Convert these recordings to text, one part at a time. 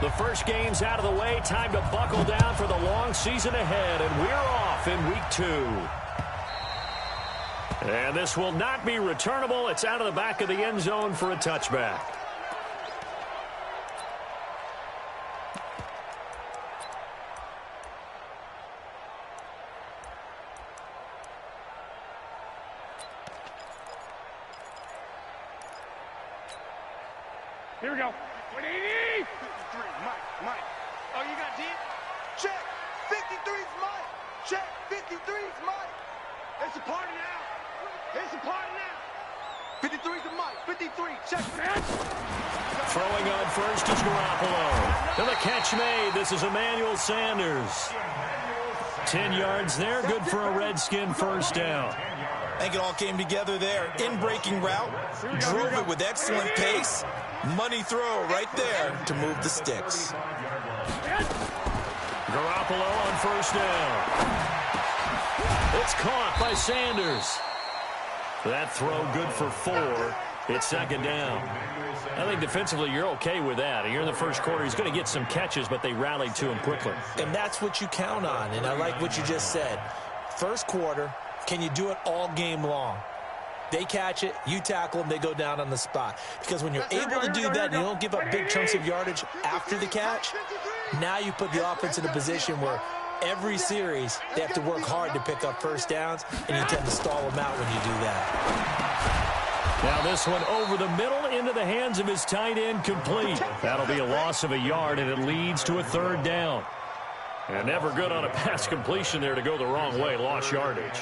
The first game's out of the way. Time to buckle down for the long season ahead, and we're off in week 2. And this will not be returnable. It's out of the back of the end zone for a touchback. Here we go. 180. 53, Mike. Oh, you got deep? Check. 53's Mike. Check. 53's Mike. It's a party now. It's a party now. 53's the Mike. 53. Check. Throwing on first is Garoppolo. And the catch made. This is Emmanuel Sanders. 10 yards there. Good for a Redskin first down. I think it all came together there. In-breaking route. Drove it with excellent pace. Money throw right there to move the sticks. Garoppolo on first down. It's caught by Sanders. That throw good for 4. It's second down. I think defensively you're okay with that. You're in the first quarter. He's going to get some catches, but they rallied to him quickly. And that's what you count on, and I like what you just said. First quarter, can you do it all game long? They catch it, you tackle them, they go down on the spot. Because when you're able to do that and you don't give up big chunks of yardage after the catch, now you put the offense in a position where every series they have to work hard to pick up first downs, and you tend to stall them out when you do that. Now this one over the middle into the hands of his tight end, complete. That'll be a loss of a yard, and it leads to a third down. And never good on a pass completion there to go the wrong way. Lost yardage.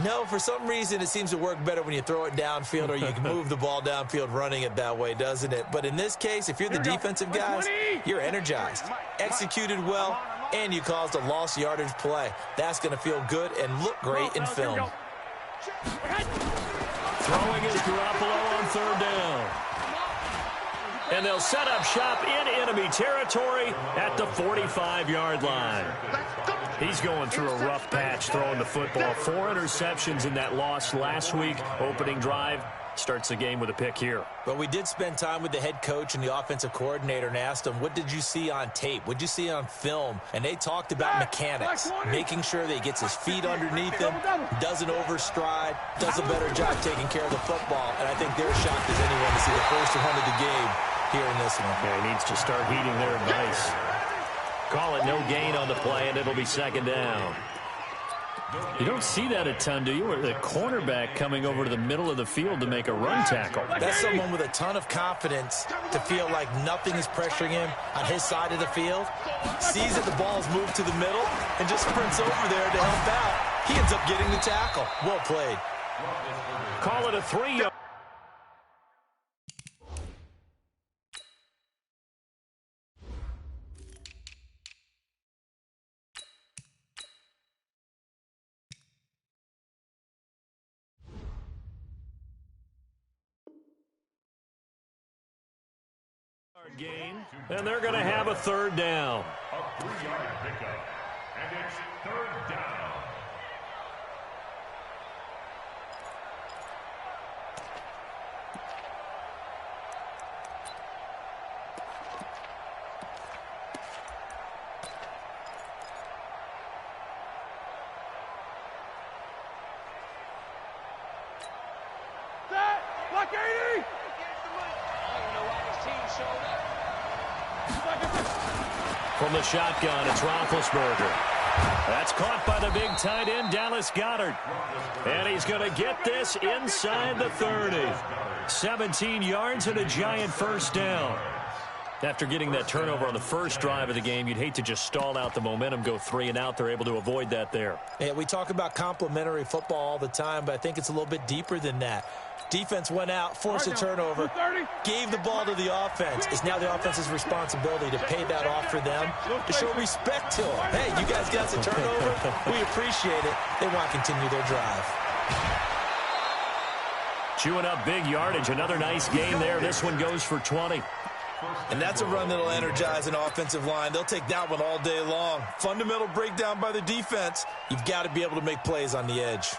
No, for some reason it seems to work better when you throw it downfield or you can move the ball downfield running it that way, doesn't it? But in this case, if you're the defensive guys, you're energized, executed well, and you caused a lost yardage play. That's going to feel good and look great in film. Throwing is Garoppolo on third down. And they'll set up shop in enemy territory at the 45-yard line. He's going through a rough patch throwing the football. 4 interceptions in that loss last week. Opening drive starts the game with a pick here. But we did spend time with the head coach and the offensive coordinator and asked them, what did you see on tape? What did you see on film? And they talked about mechanics, making sure that he gets his feet underneath him, doesn't overstride, does a better job taking care of the football. And I think they're shocked as anyone to see the first run of the game here in this one. Yeah, he needs to start heeding their advice. Call it no gain on the play, and it'll be second down. You don't see that a ton, do you? Where the cornerback coming over to the middle of the field to make a run tackle. That's someone with a ton of confidence to feel like nothing is pressuring him on his side of the field. Sees that the ball's moved to the middle and just sprints over there to help out. He ends up getting the tackle. Well played. Call it a 3-yard. Gain, and they're going to have a third down. A 3-yard pickup, and it's third down. Set. Block 80. From the shotgun, it's Roethlisberger. That's caught by the big tight end, Dallas Goedert. And he's going to get this inside the 30. 17 yards and a giant first down. After getting that turnover on the first drive of the game, you'd hate to just stall out the momentum, go 3 and out. They're able to avoid that there. Yeah, we talk about complementary football all the time, but I think it's a little bit deeper than that. Defense went out, forced a turnover, gave the ball to the offense. It's now the offense's responsibility to pay that off for them, to show respect to them. Hey, you guys got the turnover. We appreciate it. They want to continue their drive. Chewing up big yardage. Another nice gain there. This one goes for 20. And that's a run that'll energize an offensive line. They'll take that one all day long. Fundamental breakdown by the defense. You've got to be able to make plays on the edge.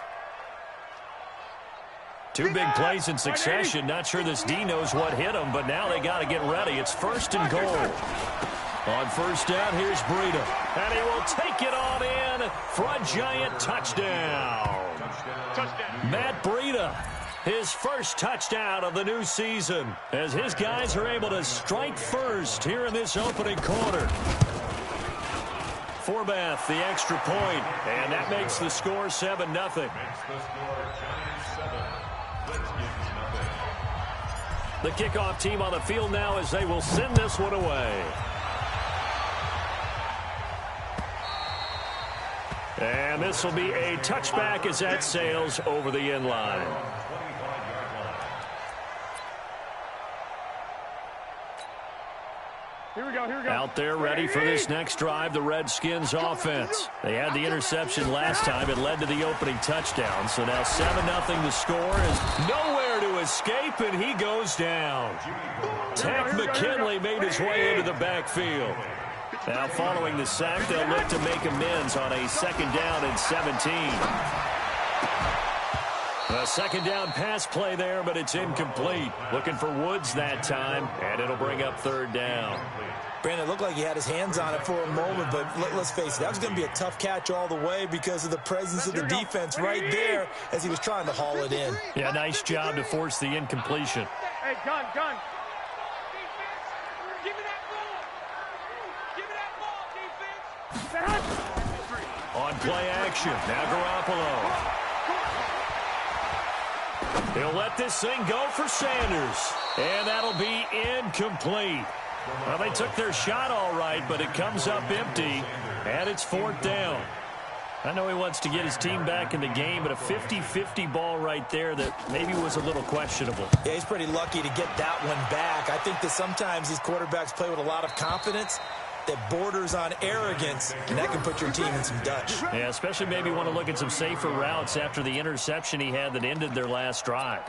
Two big plays in succession. Not sure this D knows what hit him, but now they got to get ready. It's 1st and goal. On 1st down, here's Breida. And he will take it on in for a giant touchdown. Matt Breida, his first touchdown of the new season, as his guys are able to strike first here in this opening quarter. Forbath, the extra point, and that makes the score 7-0. The kickoff team on the field now as they will send this one away. And this will be a touchback as that sails over the end line. Here we go, here we go. Out there ready for this next drive, the Redskins offense. They had the interception last time. It led to the opening touchdown. So now 7-0 the score, is nowhere to escape, and he goes down. Tank McKinley made his way into the backfield. Now following the sack, they'll look to make amends on a 2nd down and 17. A 2nd down pass play there, but it's incomplete. Looking for Woods that time, and it'll bring up 3rd down. Brandon, it looked like he had his hands on it for a moment, but let's face it, that was going to be a tough catch all the way because of the presence of the defense right there as he was trying to haul it in. Yeah, nice job to force the incompletion. Hey, gun. On play action, now Garoppolo. He'll let this thing go for Sanders, and that'll be incomplete. Well, they took their shot all right, but it comes up empty, and it's 4th down. I know he wants to get his team back in the game, but a 50-50 ball right there that maybe was a little questionable. Yeah, he's pretty lucky to get that one back. I think that sometimes these quarterbacks play with a lot of confidence that borders on arrogance, and that can put your team in some Dutch. Yeah, especially maybe want to look at some safer routes after the interception he had that ended their last drive.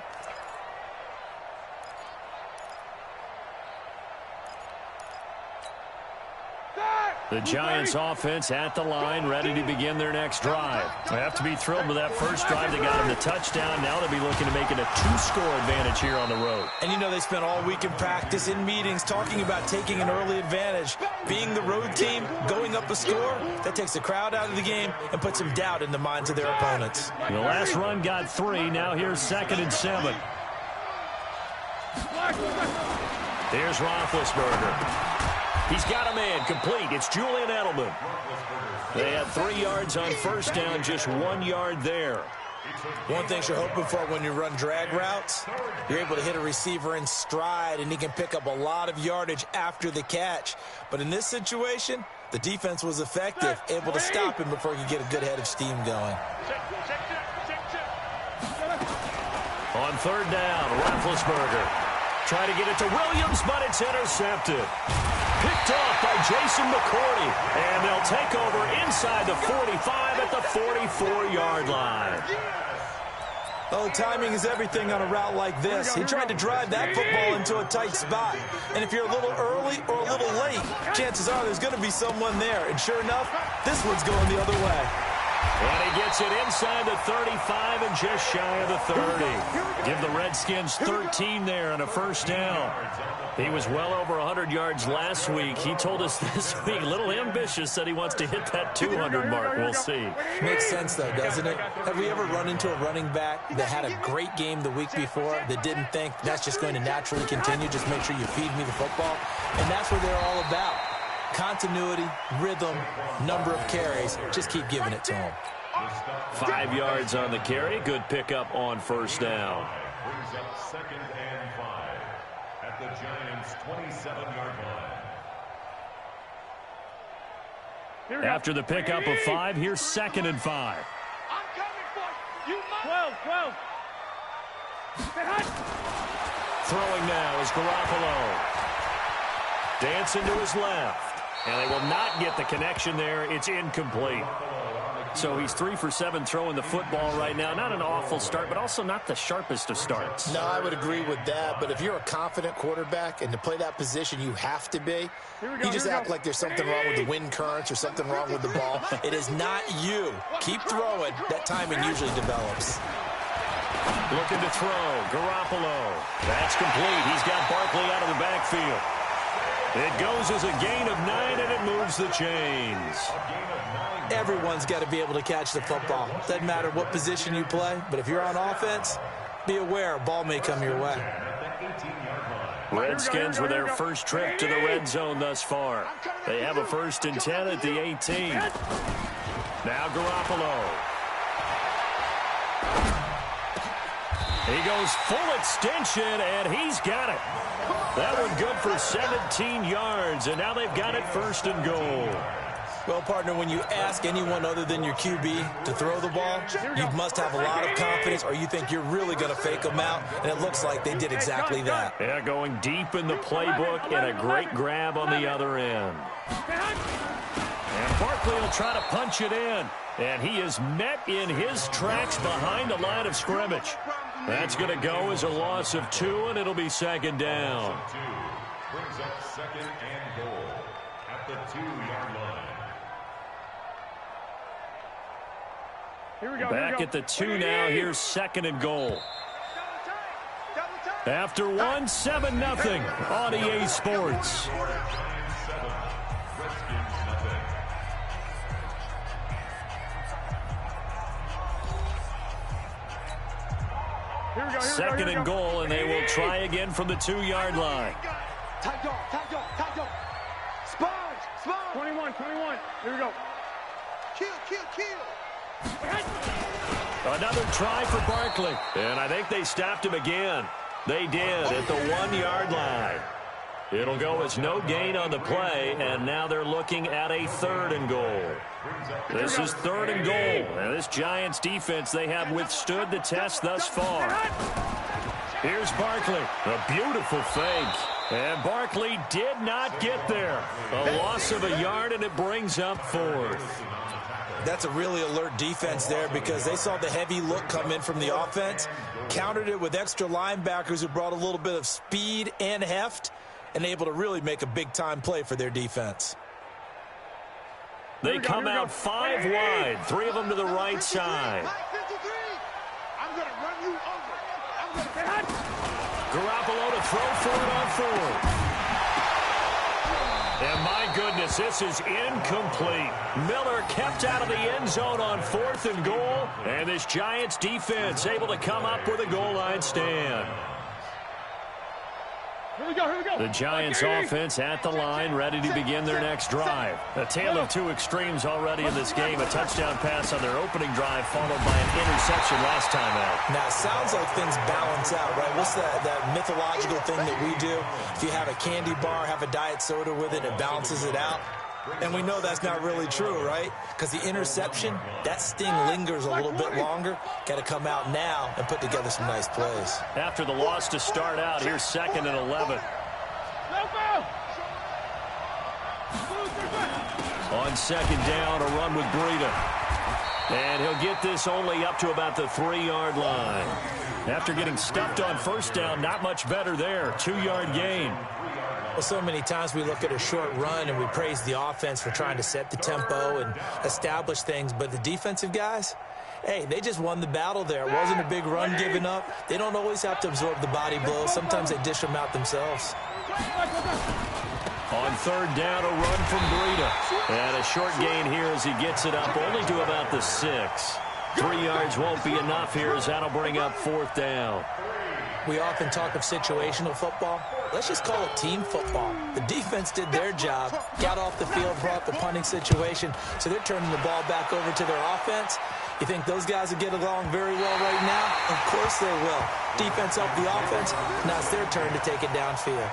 The Giants offense at the line, ready to begin their next drive. They have to be thrilled with that first drive. They got them the touchdown. Now they'll be looking to make it a 2-score advantage here on the road. And you know they spent all week in practice, in meetings, talking about taking an early advantage. Being the road team, going up a score, that takes the crowd out of the game and puts some doubt in the minds of their opponents. The last run got 3. Now here's 2nd and 7. Here's Roethlisberger. He's got a man complete. It's Julian Edelman. They had 3 yards on 1st down, just 1 yard there. One thing you're hoping for when you run drag routes, you're able to hit a receiver in stride, and he can pick up a lot of yardage after the catch. But in this situation, the defense was effective, able to stop him before he could get a good head of steam going. On 3rd down, Roethlisberger. Try to get it to Williams, but it's intercepted. Picked off by Jason McCourty. And they'll take over inside the 45 at the 44-yard line. Oh, timing is everything on a route like this. He tried to drive that football into a tight spot. And if you're a little early or a little late, chances are there's going to be someone there. And sure enough, this one's going the other way. And he gets it inside the 35 and just shy of the 30. Give the Redskins 13 there on a 1st down. He was well over 100 yards last week. He told us this week, a little ambitious, that he wants to hit that 200 mark. We'll see. Makes sense, though, doesn't it? Have we ever run into a running back that had a great game the week before that didn't think that's just going to naturally continue? Just make sure you feed me the football. And that's what they're all about. Continuity, rhythm, number of carries. Just keep giving it to him. 5 yards on the carry. Good pickup on 1st down. Brings up 2nd and 5 at the Giants' 27-yard line. After the pickup of 5, here's 2nd and 5. I'm coming for you. 12. Throwing now is Garoppolo. Dancing to his left. And they will not get the connection there. It's incomplete. So he's 3 for 7 throwing the football right now. Not an awful start, but also not the sharpest of starts. No, I would agree with that. But if you're a confident quarterback and to play that position, you have to be. You just act like there's something wrong with the wind currents or something wrong with the ball. It is not you. Keep throwing. That timing usually develops. Looking to throw. Garoppolo. That's complete. He's got Barkley out of the backfield. It goes as a gain of 9, and it moves the chains. Everyone's got to be able to catch the football. Doesn't matter what position you play, but if you're on offense, be aware a ball may come your way. Redskins with their first trip to the red zone thus far. They have a 1st and 10 at the 18. Now Garoppolo. He goes full extension, and he's got it. That one good for 17 yards, and now they've got it 1st and goal. Well, partner, when you ask anyone other than your QB to throw the ball, you must have a lot of confidence, or you think you're really going to fake them out, and it looks like they did exactly that. Yeah, going deep in the playbook, and a great grab on the other end. And Barkley will try to punch it in, and he is met in his tracks behind the line of scrimmage. That's going to go as a loss of 2, and it'll be 2nd down. Brings up 2nd and goal at the 2-yard line. Here we go. Back at the 2 now. Here's 2nd and goal. After 1, 7-0 on EA Sports. Here we go. 2nd and goal, and they will try again from the 2-yard line. Tight dog. Sponge. 21. Here we go. Kill. Another try for Barkley, and I think they stopped him again. They did at the 1-yard line. It'll go as no gain on the play, and now they're looking at a 3rd and goal. This is 3rd and goal, and this Giants defense, they have withstood the test thus far. Here's Barkley, a beautiful fake, and Barkley did not get there. A loss of a yard, and it brings up 4th. That's a really alert defense there because they saw the heavy look come in from the offense, countered it with extra linebackers who brought a little bit of speed and heft, and able to really make a big-time play for their defense. They come out 5 wide, 3 of them to the right side. I'm going to run you over. Garoppolo to throw for it on 4th. And my goodness, this is incomplete. Miller kept out of the end zone on 4th and goal, and this Giants defense able to come up with a goal line stand. Here we go. The Giants offense at the line, ready to begin their next drive. A tale of 2 extremes already in this game. A touchdown pass on their opening drive, followed by an interception last time out. Now, it sounds like things balance out, right? What's that mythological thing that we do? If you have a candy bar, have a diet soda with it, it balances it out. And we know that's not really true, right? Because the interception, that sting lingers a little bit longer. Got to come out now and put together some nice plays. After the loss to start out, here's 2nd and 11. On 2nd down, a run with Breida. And he'll get this only up to about the 3-yard line. After getting stuffed on 1st down, not much better there. 2-yard gain. Well, so many times we look at a short run and we praise the offense for trying to set the tempo and establish things. But the defensive guys, hey, they just won the battle there. It wasn't a big run given up. They don't always have to absorb the body blows. Sometimes they dish them out themselves. On 3rd down, a run from Breida. And a short gain here as he gets it up only to about the 6. 3 yards won't be enough here as that'll bring up 4th down. We often talk of situational football. Let's just call it team football. The defense did their job, got off the field, brought the punting situation, so they're turning the ball back over to their offense. You think those guys will get along very well right now? Of course they will. Defense helped the offense. Now it's their turn to take it downfield.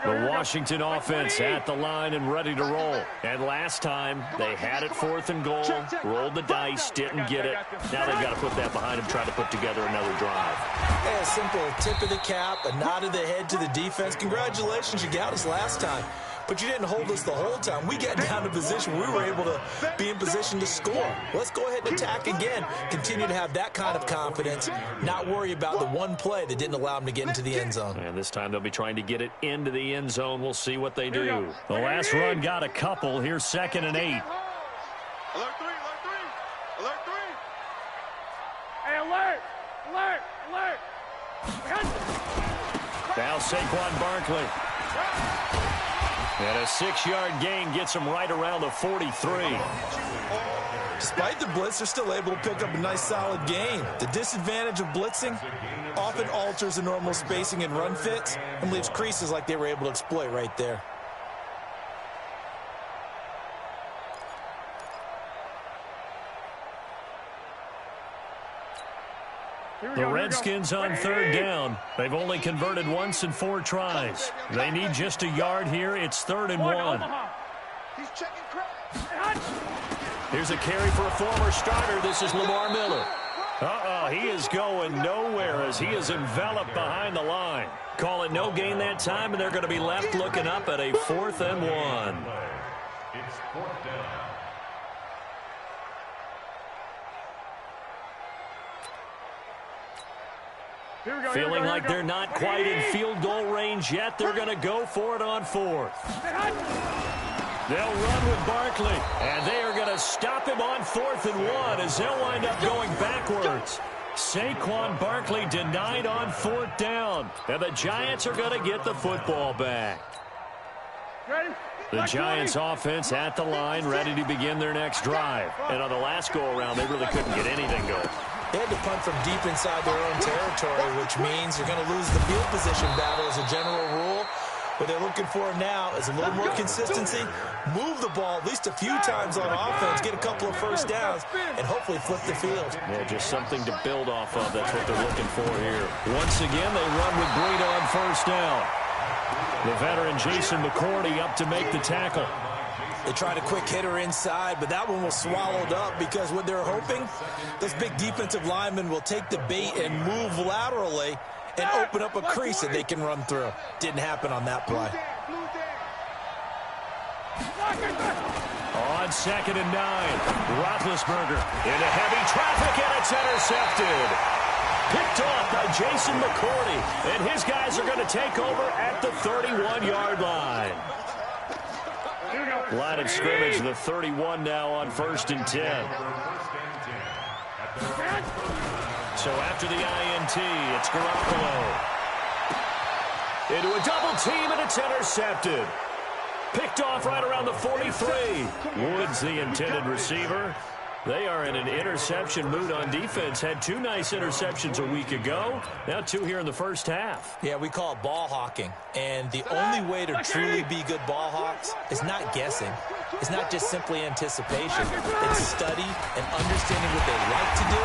The Washington offense at the line and ready to roll. And last time, they had it 4th and goal, rolled the dice, didn't get it. Now they've got to put that behind them, try to put together another drive. Hey, a simple tip of the cap, a nod of the head to the defense. Congratulations, you got us last time. but you didn't hold us the whole time. We got down to position. We were able to be in position to score. Let's go ahead and attack again. Continue to have that kind of confidence, not worry about the one play that didn't allow them to get into the end zone. And this time they'll be trying to get it into the end zone. We'll see what they do. The last run got a couple. Here's 2nd and 8. Alert 3, alert 3, alert 3. Hey, alert, alert, alert. Now Saquon Barkley. And a 6-yard gain gets him right around the 43. Despite the blitz, they're still able to pick up a nice solid gain. The disadvantage of blitzing often alters the normal spacing and run fits and leaves creases like they were able to exploit right there. The Redskins on 3rd down. They've only converted once in 4 tries. They need just a yard here. It's 3rd and 1. He's checking crap. Here's a carry for a former starter. This is Lamar Miller. He is going nowhere as he is enveloped behind the line. Call it no gain that time, and they're going to be left looking up at a 4th and 1. It's 4th down. Feeling like they're not quite in field goal range yet. They're going to go for it on 4th. They'll run with Barkley, and they are going to stop him on 4th and 1 as they'll wind up going backwards. Saquon Barkley denied on 4th down, and the Giants are going to get the football back. The Giants offense at the line, ready to begin their next drive. And on the last go-around, they really couldn't get anything going. They had to punt from deep inside their own territory, which means you're going to lose the field position battle as a general rule. What they're looking for now is a little more consistency, move the ball at least a few times on offense, get a couple of first downs, and hopefully flip the field. Yeah, just something to build off of. That's what they're looking for here. Once again, they run with Breida on 1st down. The veteran Jason McCourty up to make the tackle. They tried a quick hitter inside, but that one was swallowed up because what they're hoping, this big defensive lineman will take the bait and move laterally and open up a crease that they can run through. Didn't happen on that play. On 2nd and 9, Roethlisberger into heavy traffic, and it's intercepted. Picked off by Jason McCourty, and his guys are going to take over at the 31-yard line. Line of scrimmage, the 31 now on 1st and 10. So after the INT, it's Garoppolo. Into a double team, and it's intercepted. Picked off right around the 43. Woods, the intended receiver. They are in an interception mood on defense. Had 2 nice interceptions a week ago. Now 2 here in the first half. Yeah, we call it ball hawking. And the only way to truly be good ball hawks is not guessing. It's not just simply anticipation. It's study and understanding what they like to do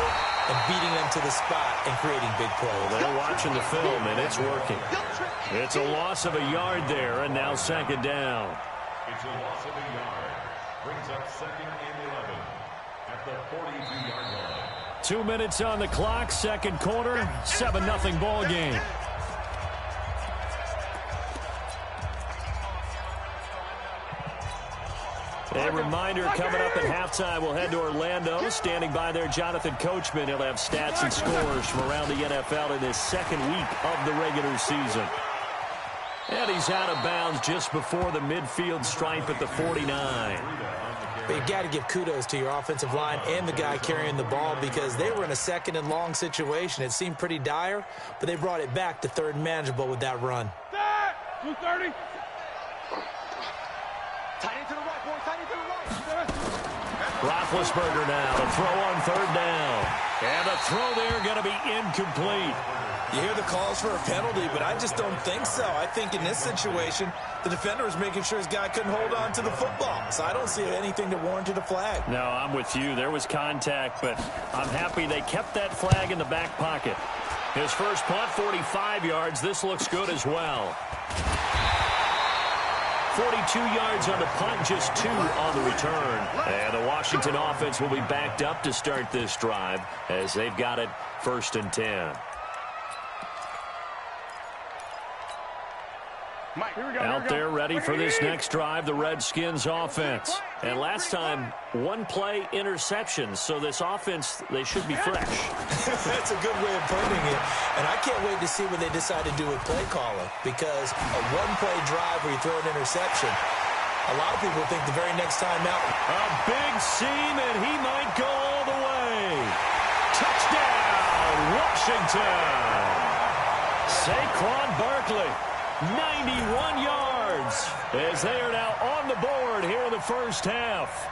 and beating them to the spot and creating big plays. They're watching the film, and it's working. It's a loss of a yard there, and now 2nd down. It's a loss of a yard. Brings up 2nd and 11. At the 42-yard line. 2 minutes on the clock, 2nd quarter, 7-0 ball game. A reminder, coming up at halftime, we'll head to Orlando. Standing by there, Jonathan Coachman. He'll have stats and scores from around the NFL in this 2nd week of the regular season. And he's out of bounds just before the midfield stripe at the 49. But you got to give kudos to your offensive line and the guy carrying the ball because they were in a 2nd and long situation. It seemed pretty dire, but they brought it back to 3rd and manageable with that run. 230. Tight end to the right, boy. Tight end to the right. Roethlisberger now, the throw on 3rd down. And the throw there going to be incomplete. You hear the calls for a penalty, but I just don't think so. I think in this situation, the defender was making sure his guy couldn't hold on to the football. So I don't see anything that warranted a flag. No, I'm with you. There was contact, but I'm happy they kept that flag in the back pocket. His first punt, 45 yards. This looks good as well. 42 yards on the punt, just 2 on the return. And the Washington offense will be backed up to start this drive as they've got it 1st and 10. Out there ready for this next drive, the Redskins offense. And last time, one-play interception, so this offense, they should be fresh. That's a good way of putting it. And I can't wait to see what they decide to do with play calling, because a one-play drive where you throw an interception, a lot of people think the very next time out. A big seam, and he might go all the way. Touchdown, Washington. Saquon Barkley. 91 yards as they are now on the board here in the first half.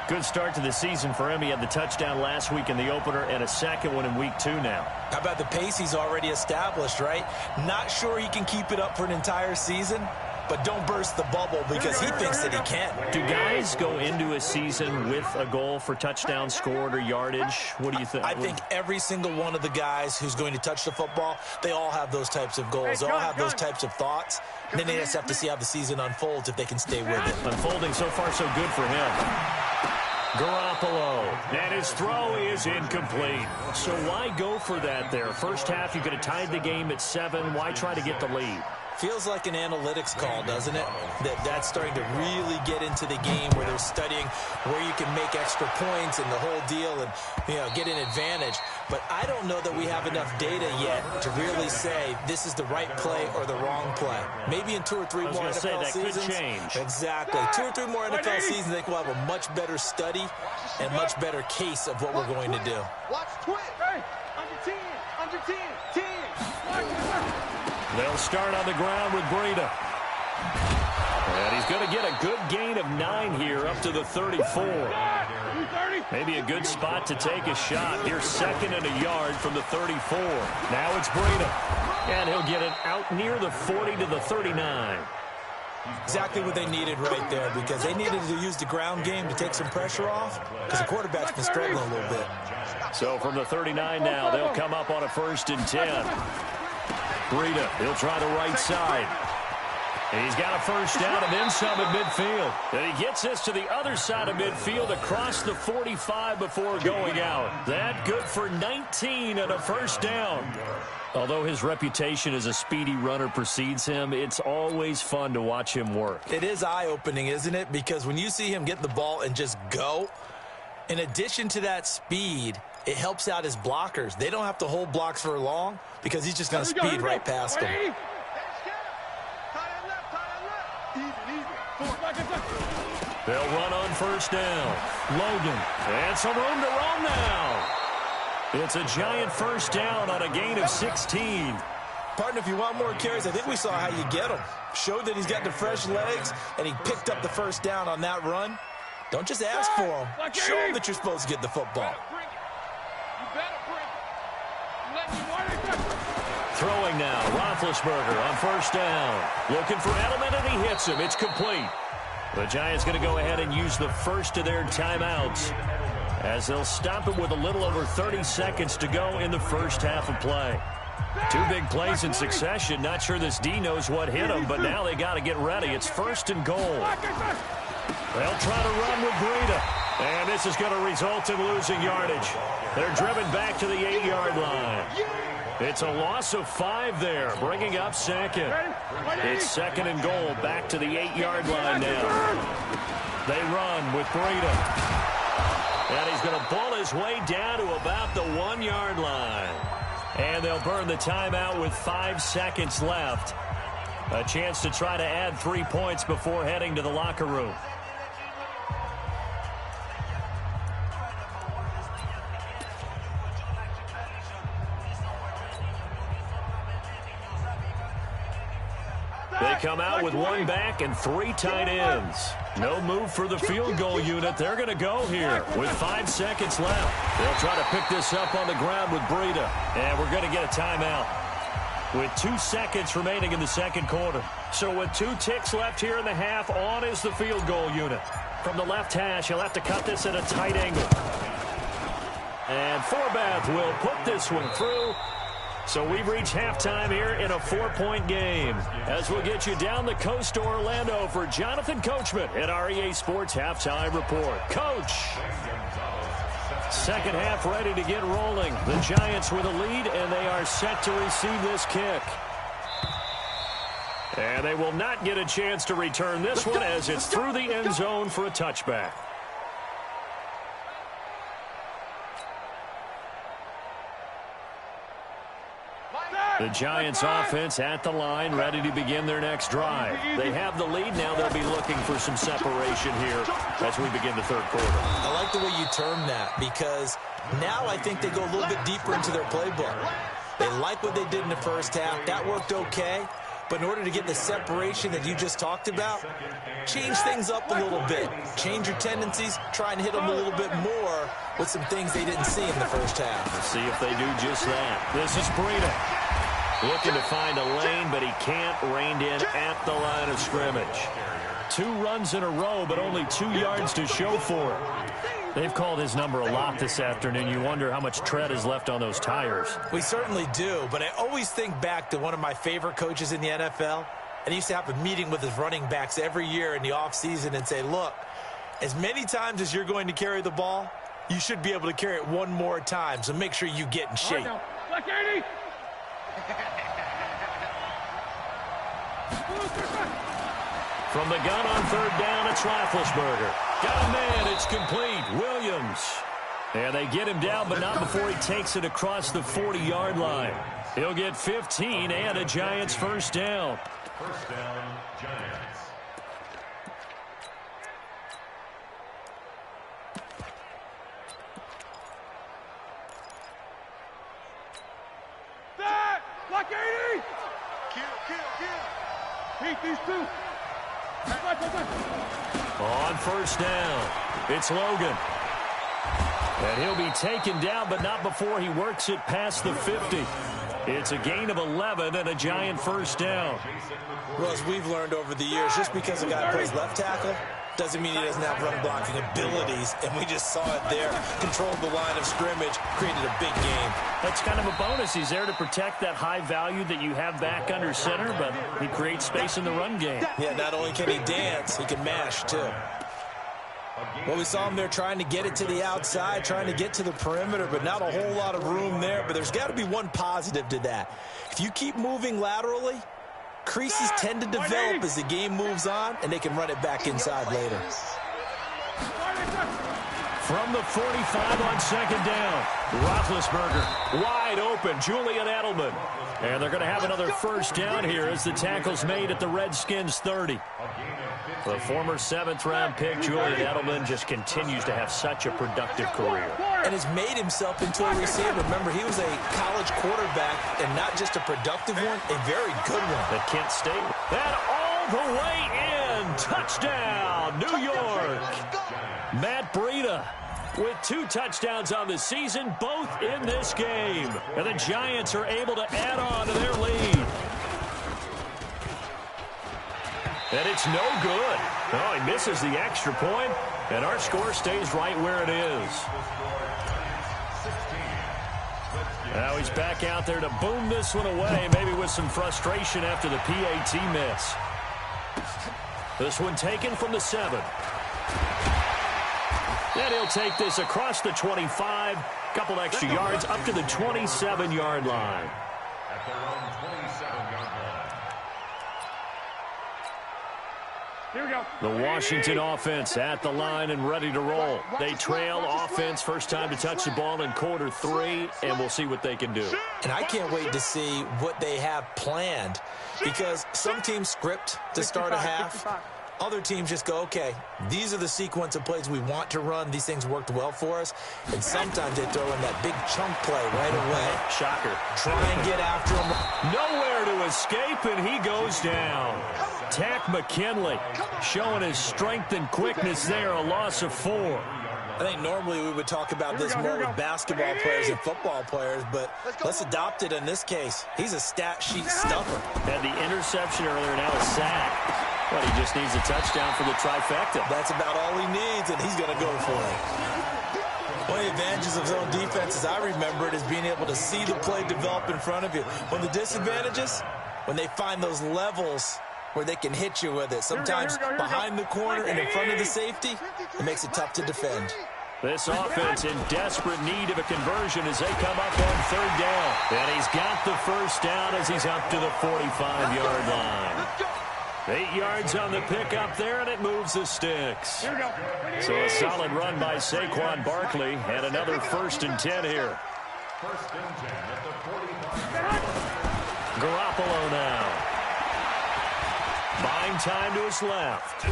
Good start to the season for him. He had the touchdown last week in the opener and a second one in week 2 now. How about the pace he's already established, right? Not sure he can keep it up for an entire season, but don't burst the bubble because he thinks that he can. Do guys go into a season with a goal for touchdown scored or yardage? What do you think? I think every single one of the guys who's going to touch the football, they all have those types of goals. They all have those types of thoughts. And then they just have to see how the season unfolds if they can stay with it. Unfolding so far so good for him. Garoppolo, and his throw is incomplete. So why go for that there? First half, you could have tied the game at 7. Why try to get the lead? Feels like an analytics call, doesn't it? That's starting to really get into the game where they're studying where you can make extra points and the whole deal and, get an advantage. But I don't know that we have enough data yet to really say this is the right play or the wrong play. Maybe in 2 or 3 more NFL seasons. Could change. Exactly. 2 or 3 more NFL seasons, I think we'll have a much better study and much better case of what we're going to do. Watch twist. Hey, under 10, 10. They'll start on the ground with Breida. And he's going to get a good gain of 9 here up to the 34. Maybe a good spot to take a shot. Here's 2nd and a yard from the 34. Now it's Breida. And he'll get it out near the 40 to the 39. Exactly what they needed right there, because they needed to use the ground game to take some pressure off because the quarterback's been struggling a little bit. So from the 39 now, they'll come up on a 1st and 10. Breida, he'll try the right side. He's got a first down and then some at midfield. And he gets this to the other side of midfield across the 45 before going out. That good for 19 and a first down. Although his reputation as a speedy runner precedes him, it's always fun to watch him work. It is eye-opening, isn't it? Because when you see him get the ball and just go, in addition to that speed, it helps out his blockers. They don't have to hold blocks for long because he's just going to speed right past them. They'll run on first down. Logan, and some room to roam now. It's a giant first down on a gain of 16. Partner, if you want more carries, I think we saw how you get them. Showed that he's got the fresh legs, and he picked up the first down on that run. Don't just ask for him. Show him that you're supposed to get the football. Throwing now, Roethlisberger on first down. Looking for Edelman, and he hits him. It's complete. The Giants going to go ahead and use the first of their timeouts as they'll stop it with a little over 30 seconds to go in the first half of play. 2 big plays in succession. Not sure this D knows what hit him, but now they got to get ready. It's 1st and goal. They'll try to run with Breida, and this is going to result in losing yardage. They're driven back to the 8-yard line. It's a loss of 5 there, bringing up 2nd. It's 2nd and goal, back to the 8-yard line now. They run with Breida. And he's going to pull his way down to about the 1-yard line. And they'll burn the timeout with 5 seconds left. A chance to try to add 3 points before heading to the locker room. They come out with 1 back and 3 tight ends. No move for the field goal unit. They're going to go here with 5 seconds left. They'll try to pick this up on the ground with Breida. And we're going to get a timeout with 2 seconds remaining in the second quarter. So with 2 ticks left here in the half, on is the field goal unit. From the left hash, he'll have to cut this at a tight angle. And Forbath will put this one through. So we've reached halftime here in a 4-point game. As we'll get you down the coast to Orlando for Jonathan Coachman at our EA Sports Halftime Report. Coach. Second half ready to get rolling. The Giants with a lead, and they are set to receive this kick. And they will not get a chance to return this one as it's through the end zone for a touchback. The Giants offense at the line, ready to begin their next drive. They have the lead. Now they'll be looking for some separation here as we begin the third quarter. I like the way you term that, because now I think they go a little bit deeper into their playbook. They like what they did in the first half. That worked okay. But in order to get the separation that you just talked about, change things up a little bit. Change your tendencies. Try and hit them a little bit more with some things they didn't see in the first half. Let's see if they do just that. This is Breida. Looking to find a lane, but he can't. Reined in at the line of scrimmage. 2 runs in a row, but only 2 yards to show for it. They've called his number a lot this afternoon. You wonder how much tread is left on those tires. We certainly do, but I always think back to one of my favorite coaches in the NFL, and he used to have a meeting with his running backs every year in the offseason and say, look, as many times as you're going to carry the ball, you should be able to carry it one more time, so make sure you get in shape. Like 80. From the gun on third down, it's Roethlisberger. Got a man, it's complete. Williams. And they get him down, but not before he takes it across the 40-yard line. He'll get 15 and a Giants first down. First down, Giants. That! Like 80. Kill. Heat these 2. On first down, it's Logan. And he'll be taken down, but not before he works it past the 50. It's a gain of 11 and a Giant first down. Well, as we've learned over the years, just because a guy plays left tackle doesn't mean he doesn't have run blocking abilities, and we just saw it there. Controlled the line of scrimmage, created a big game. That's kind of a bonus. He's there to protect that high value that you have back under center, but he creates space in the run game. Yeah, not only can he dance, he can mash, too. Well, we saw him there trying to get it to the outside, trying to get to the perimeter, but not a whole lot of room there. But there's got to be one positive to that. If you keep moving laterally, creases tend to develop as the game moves on, and they can run it back inside later. From the 45 on second down, Roethlisberger wide open, Julian Edelman. And they're going to have another first down here as the tackle's made at the Redskins 30. The former 7th-round pick, Julian Edelman, just continues to have such a productive career. And has made himself into a receiver. Remember, he was a college quarterback, and not just a productive one, a very good one. At Kent State. And all the way in. Touchdown, New York. Matt Breida with 2 touchdowns on the season, both in this game. And the Giants are able to add on to their lead. And it's no good. Oh, he misses the extra point, and our score stays right where it is. Now he's back out there to boom this one away, maybe with some frustration after the PAT miss. This one taken from the 7. And he'll take this across the 25, couple extra yards up to the 27-yard line. At their own 27-yard line. Here we go. The Washington offense at the line and ready to roll. They trail offense, first time to touch the ball in quarter 3, and we'll see what they can do. And I can't wait to see what they have planned, because some teams script to start a half. Other teams just go, okay, these are the sequence of plays we want to run. These things worked well for us. And sometimes they throw in that big chunk play right away. Shocker. Try and get after him. Nowhere to escape, and he goes down. Tack McKinley showing his strength and quickness there, a loss of 4. I think normally we would talk about this more with basketball players and football players, but let's adopt it in this case. He's a stat sheet stuffer. Had the interception earlier, now a sack. But he just needs a touchdown for the trifecta. That's about all he needs, and he's going to go for it. One of the advantages of zone defense, as I remember it, is being able to see the play develop in front of you. One of the disadvantages, when they find those levels where they can hit you with it. Sometimes behind the corner and in front of the safety, it makes it tough to defend. This offense in desperate need of a conversion as they come up on third down. And he's got the first down as he's up to the 45-yard line. 8 yards on the pickup there, and it moves the sticks. So a solid run by Saquon Barkley, and another 1st and 10 here. 1st and 10 at the 45. Garoppolo now. Buying time to his left.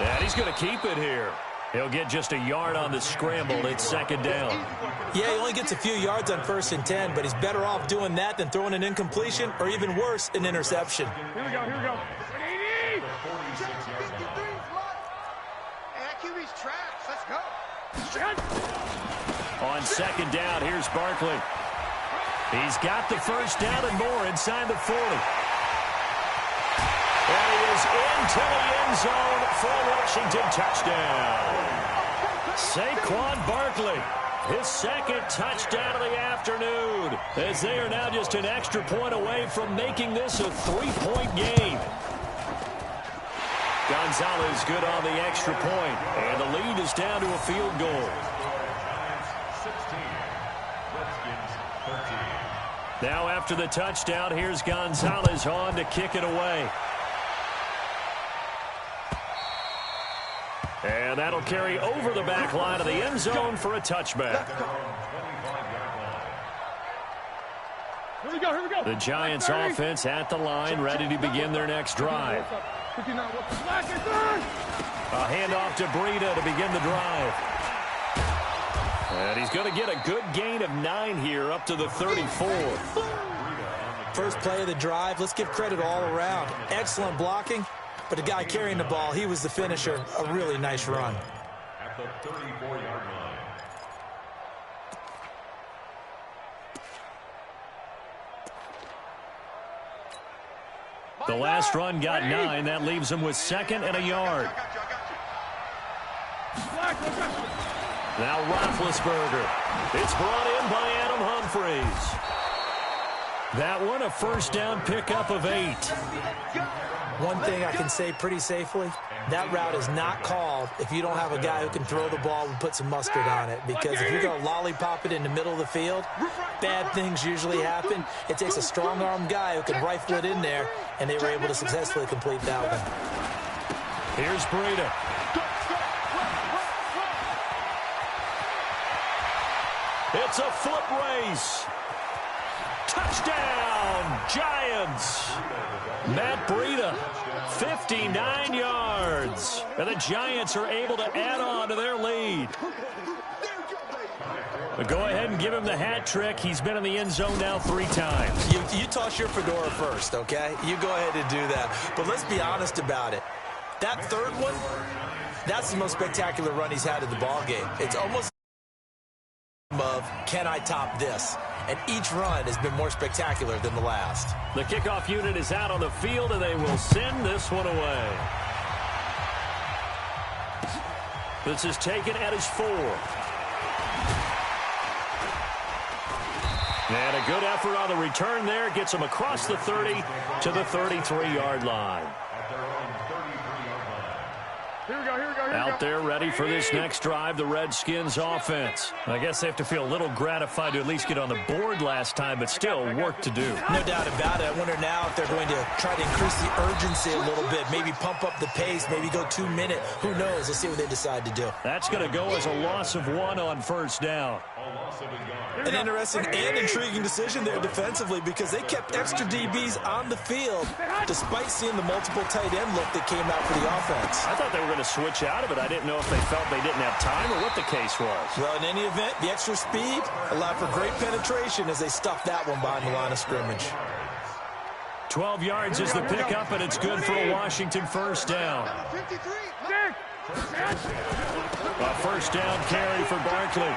And he's going to keep it here. He'll get just a yard on the scramble. It's 2nd down. Yeah, he only gets a few yards on 1st and 10, but he's better off doing that than throwing an incompletion or even worse, an interception. Here we go, here we go. 180! And QB's trash. Let's go. On 2nd down, here's Barkley. He's got the first down and more inside the 40. And he is into the end zone for a Washington touchdown. Saquon Barkley, his 2nd touchdown of the afternoon, as they are now just an extra point away from making this a 3-point game. Gonzalez good on the extra point, and the lead is down to a field goal. 16, Redskins 13. Now after the touchdown, here's Gonzalez on to kick it away. And that'll carry over the back line of the end zone for a touchback. Here we go, here we go. The Giants offense at the line, ready to begin their next drive. A handoff to Breida to begin the drive. And he's going to get a good gain of 9 here up to the 34. First play of the drive, let's give credit all around. Excellent blocking, but the guy carrying the ball, he was the finisher. A really nice run. At the 34-yard line. The last run got 9. That leaves him with 2nd and a yard. Now Roethlisberger. It's brought in by Adam Humphries. That one a first down pickup of 8. One thing I can say pretty safely, that route is not called if you don't have a guy who can throw the ball and put some mustard on it. Because if you're going to lollipop it in the middle of the field, bad things usually happen. It takes a strong-armed guy who can rifle it in there, and they were able to successfully complete that one. Here's Breida. It's a foot race. Touchdown, Giants. Matt Breida, 59 yards. And the Giants are able to add on to their lead. But go ahead and give him the hat trick. He's been in the end zone now 3 times. You toss your fedora first, okay? You go ahead and do that. But let's be honest about it. That third one, that's the most spectacular run he's had in the ballgame. It's almost of, can I top this? And each run has been more spectacular than the last. The kickoff unit is out on the field, and they will send this one away. This is taken at his 4. And a good effort on the return there. Gets him across the 30 to the 33-yard line. Here we go, here we go, here we go. Out there ready for this next drive, the Redskins offense. I guess they have to feel a little gratified to at least get on the board last time, but still work to do. No doubt about it. I wonder now if they're going to try to increase the urgency a little bit, maybe pump up the pace, maybe go 2 minute. Who knows? Let's see what they decide to do. That's going to go as a loss of 1 on first down. An interesting and intriguing decision there defensively because they kept extra DBs on the field despite seeing the multiple tight end look that came out for the offense. I thought they were going to switch out of it. I didn't know if they felt they didn't have time or what the case was. Well, in any event, the extra speed allowed for great penetration as they stuffed that one behind the line of scrimmage. 12 yards is the pickup, and it's good for a Washington first down. A first down carry for Barkley.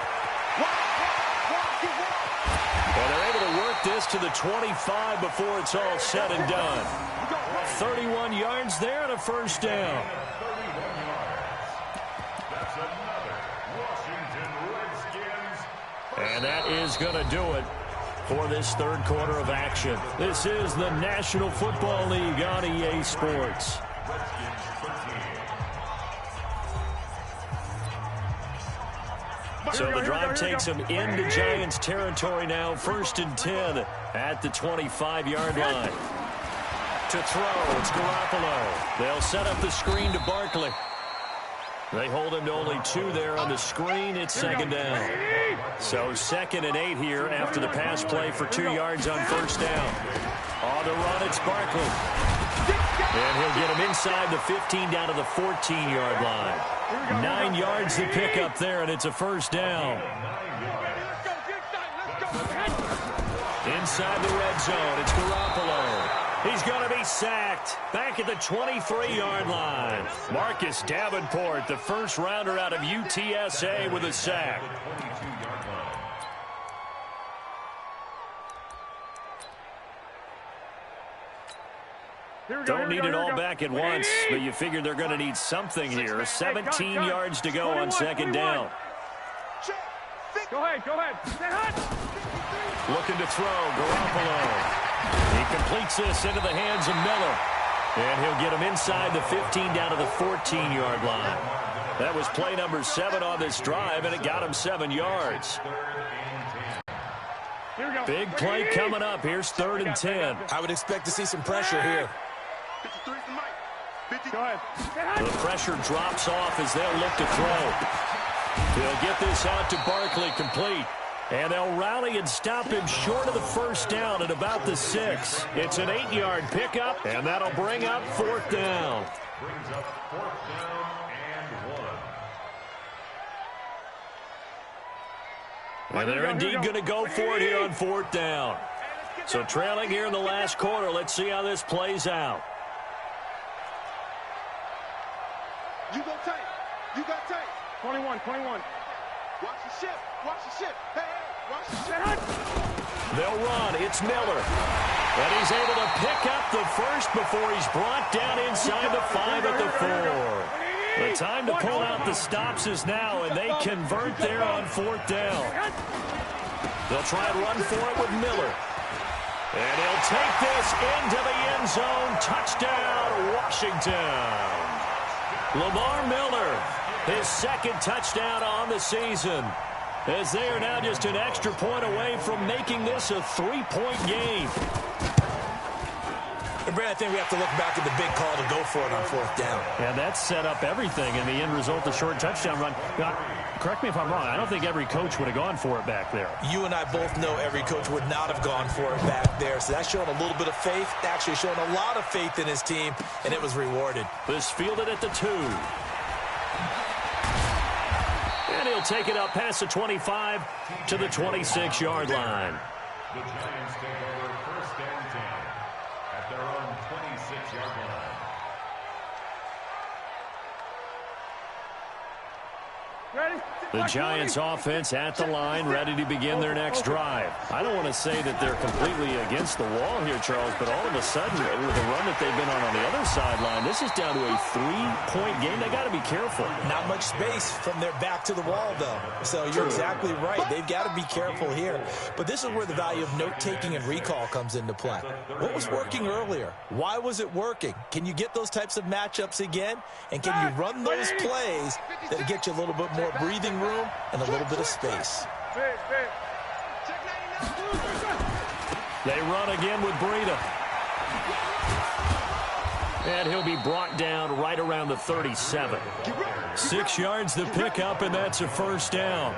And they're able to work this to the 25 before it's all said and done. 31 yards there and a first down. And that is going to do it for this third quarter of action. This is the National Football League on EA Sports. So the drive takes them into Giants territory now. 1st and 10 at the 25-yard line. To throw, it's Garoppolo. They'll set up the screen to Barkley. They hold him to only 2 there on the screen. It's 2nd down. So 2nd and 8 here after the pass play for 2 yards on 1st down. On the run, it's Barkley. And he'll get him inside the 15 down to the 14-yard line. 9 yards to pick up there, and it's a 1st down. Inside the red zone, it's Garoppolo. He's going to be sacked back at the 23-yard line. Marcus Davenport, the first rounder out of UTSA, with a sack. Don't need it all back at once, but you figure they're going to need something here. 17 yards to go on 2nd down. Go ahead. Looking to throw, Garoppolo. He completes this into the hands of Miller. And he'll get him inside the 15 down to the 14-yard line. That was play number 7 on this drive, and it got him 7 yards. Big play coming up. Here's 3rd and 10. I would expect to see some pressure here. Go ahead. The pressure drops off as they'll look to throw. He'll get this out to Barkley, complete. And they'll rally and stop him short of the 1st down at about the 6. It's an 8-yard pickup, and that'll bring up 4th down. Brings up 4th down and 1. And they're indeed going to go for it here on 4th down. So trailing here in the last quarter. Let's see how this plays out. You go tight. You got tight. 21. Watch the ship. Hey, watch the ship. They'll run. It's Miller. And he's able to pick up the first before he's brought down inside the 5 at the 4. The time to pull out the stops is now, and they convert there on 4th down. They'll try and run for it with Miller. And he'll take this into the end zone. Touchdown, Washington. Lamar Miller, his 2nd touchdown on the season, as they are now just an extra point away from making this a 3-point game. And Brad, I think we have to look back at the big call to go for it on 4th down. And that set up everything in the end result, the short touchdown run. Now, correct me if I'm wrong, I don't think every coach would have gone for it back there. You and I both know every coach would not have gone for it back there. So that's showing a little bit of faith, actually showing a lot of faith in his team, and it was rewarded. This fielded at the 2. And he'll take it up past the 25 to the 26-yard line. The Giants take over 1st and 10 at their own 26-yard line. The Giants offense at the line, ready to begin their next drive. I don't want to say that they're completely against the wall here, Charles, but all of a sudden, with the run that they've been on the other sideline, this is down to a 3-point game. They got to be careful. Not much space from their back to the wall, though. So you're exactly right. They've got to be careful here. But this is where the value of note-taking and recall comes into play. What was working earlier? Why was it working? Can you get those types of matchups again? And can you run those plays that get you a little bit more breathing room and a little bit of space? They run again with Breida. And he'll be brought down right around the 37. 6 yards to pick up, and that's a 1st down.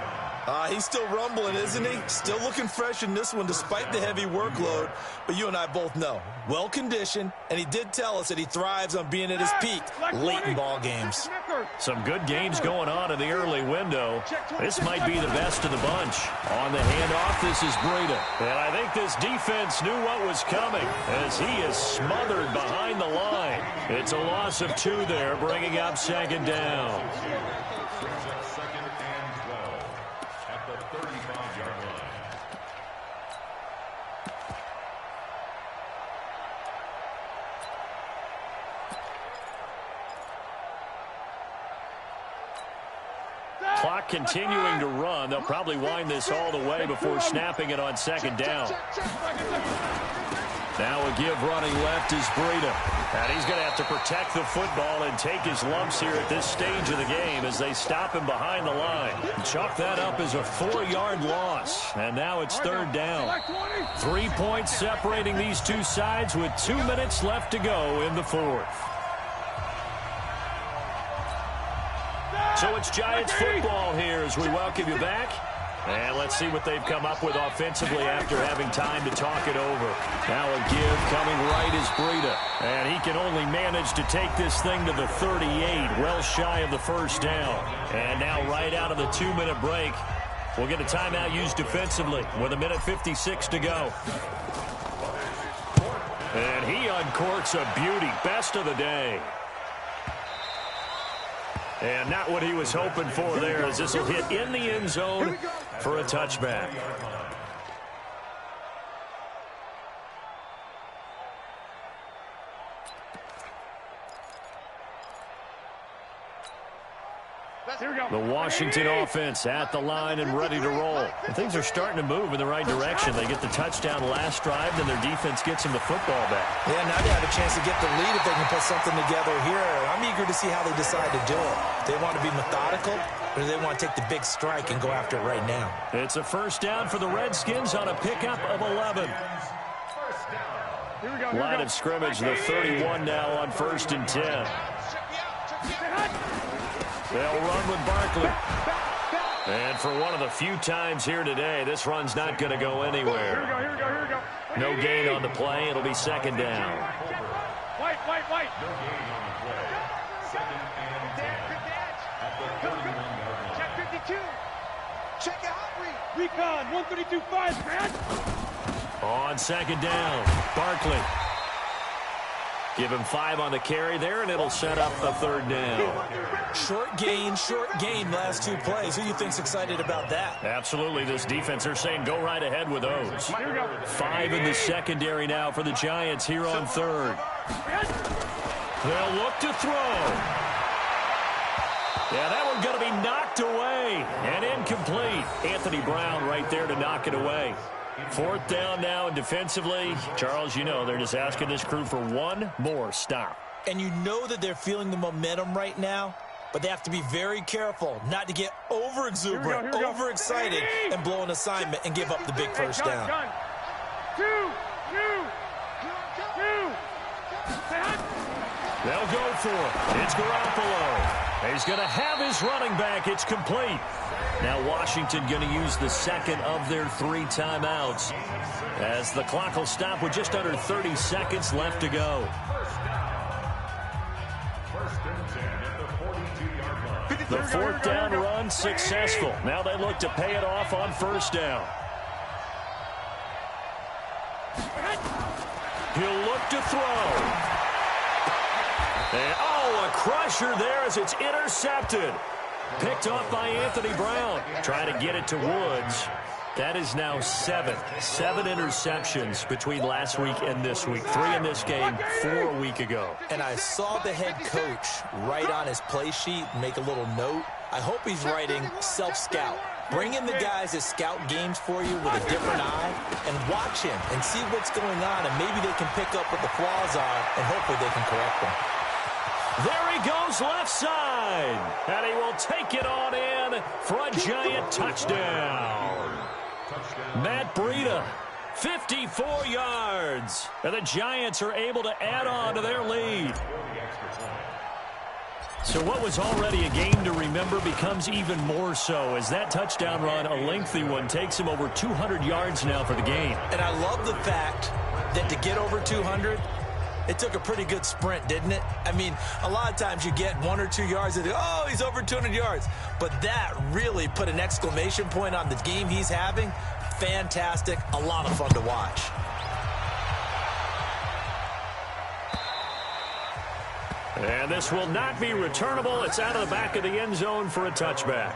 He's still rumbling, isn't he? Still looking fresh in this one despite the heavy workload. But you and I both know, well-conditioned, and he did tell us that he thrives on being at his peak late in ball games. Some good games going on in the early window. This might be the best of the bunch. On the handoff, this is Breida. And I think this defense knew what was coming as he is smothered behind the line. It's a loss of 2 there, bringing up 2nd down. Clock continuing to run. They'll probably wind this all the way before snapping it on 2nd down. Now a give running left is Breida. And he's going to have to protect the football and take his lumps here at this stage of the game as they stop him behind the line. Chalk that up as a 4-yard loss. And now it's third down. 3 points separating these two sides with 2 minutes left to go in the fourth. So it's Giants football here as we welcome you back. And let's see what they've come up with offensively after having time to talk it over. Now a give coming right is Breida. And he can only manage to take this thing to the 38, well shy of the first down. And now right out of the 2-minute break, we'll get a timeout used defensively with 1:56 to go. And he uncorks a beauty. Best of the day. And not what he was hoping for there, as this will hit in the end zone for a touchback. The Washington offense at the line and ready to roll. And things are starting to move in the right direction. They get the touchdown last drive, then their defense gets them the football back. Yeah, now they have a chance to get the lead if they can put something together here. I'm eager to see how they decide to do it. They want to be methodical, or do they want to take the big strike and go after it right now? It's a first down for the Redskins on a pickup of 11. Line of scrimmage, the 31 now on 1st and 10. They'll run with Barkley. And for one of the few times here today, this run's not going to go anywhere. Here we go. No gain on the play. It'll be second down. White. No gain on the play. Second and 10. At the 31-yard line. Check 52. Check it out, Recon, 132.5, man. On second down, Barkley. Give him 5 on the carry there, and it'll set up the third down. Short gain, last 2 plays. Who do you think's excited about that? Absolutely. This defense, they're saying go right ahead with those. 5 in the secondary now for the Giants here on third. They'll look to throw. Yeah, that one's going to be knocked away and incomplete. Anthony Brown right there to knock it away. Fourth down now, and defensively, Charles, you know, they're just asking this crew for one more stop. And you know that they're feeling the momentum right now, but they have to be very careful not to get over-exuberant, overexcited, and blow an assignment and give up the big first down. Two. They'll go for it. It's Garoppolo. He's going to have his running back. It's complete. Now Washington going to use the second of their 3 timeouts as the clock will stop with just under 30 seconds left to go. First and 10 at the 42-yard line. The fourth down run successful. Now they look to pay it off on first down. He'll look to throw. And, a crusher there as it's intercepted. Picked off by Anthony Brown. Trying to get it to Woods. That is now 7 interceptions between last week and this week. 3 in this game, 4 a week ago. And I saw the head coach write on his play sheet, make a little note. I hope he's writing self-scout. Bring in the guys that scout games for you with a different eye and watch him and see what's going on, and maybe they can pick up what the flaws are, and hopefully they can correct them. There he goes left side, and he will take it on in for a Giant touchdown. Matt Breida, 54 yards, and the Giants are able to add on to their lead. So what was already a game to remember becomes even more so as that touchdown run, a lengthy one, takes him over 200 yards now for the game. And I love the fact that to get over 200, it took a pretty good sprint, didn't it? I mean, a lot of times you get 1 or 2 yards and he's over 200 yards. But that really put an exclamation point on the game he's having. Fantastic. A lot of fun to watch. And this will not be returnable. It's out of the back of the end zone for a touchback.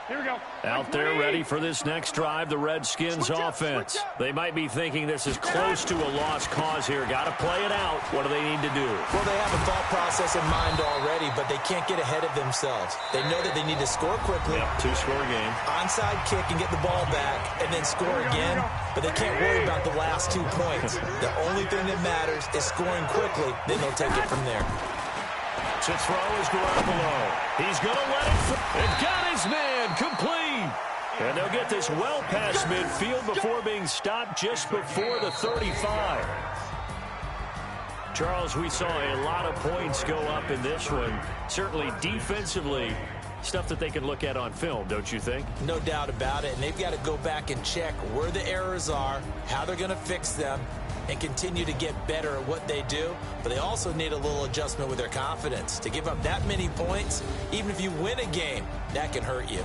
Here we go. Out there ready for this next drive, the Redskins offense. They might be thinking this is close to a lost cause here. Got to play it out. What do they need to do? Well, they have a thought process in mind already, but they can't get ahead of themselves. They know that they need to score quickly. Yep, two-score game. Onside kick and get the ball back and then score again, but they can't worry about the last 2 points. The only thing that matters is scoring quickly, then they'll take it from there. To throw is Garoppolo. He's going to let it through. And got his man complete. And they'll get this well past midfield before being stopped just before the 35. Charles, we saw a lot of points go up in this one. Certainly defensively, stuff that they can look at on film, don't you think? No doubt about it. And they've got to go back and check where the errors are, how they're going to fix them, and continue to get better at what they do. But they also need a little adjustment with their confidence. To give up that many points, even if you win a game, that can hurt you.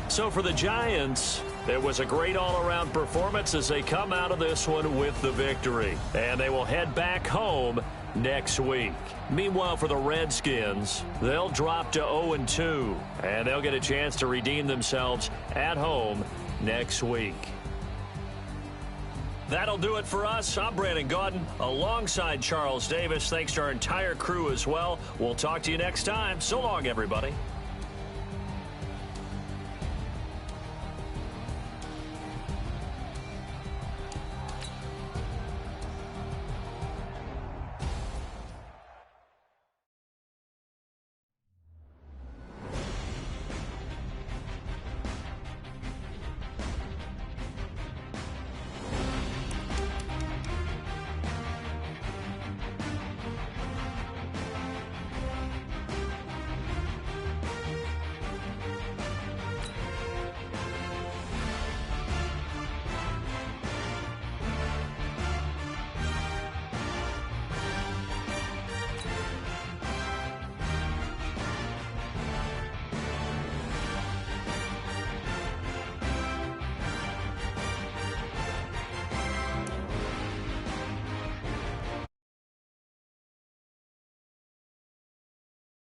So for the Giants, it was a great all-around performance as they come out of this one with the victory. And they will head back home next week. Meanwhile, for the Redskins, they'll drop to 0-2, and they'll get a chance to redeem themselves at home next week. That'll do it for us. I'm Brandon Gaudin alongside Charles Davis. Thanks to our entire crew as well. We'll talk to you next time. So long, everybody.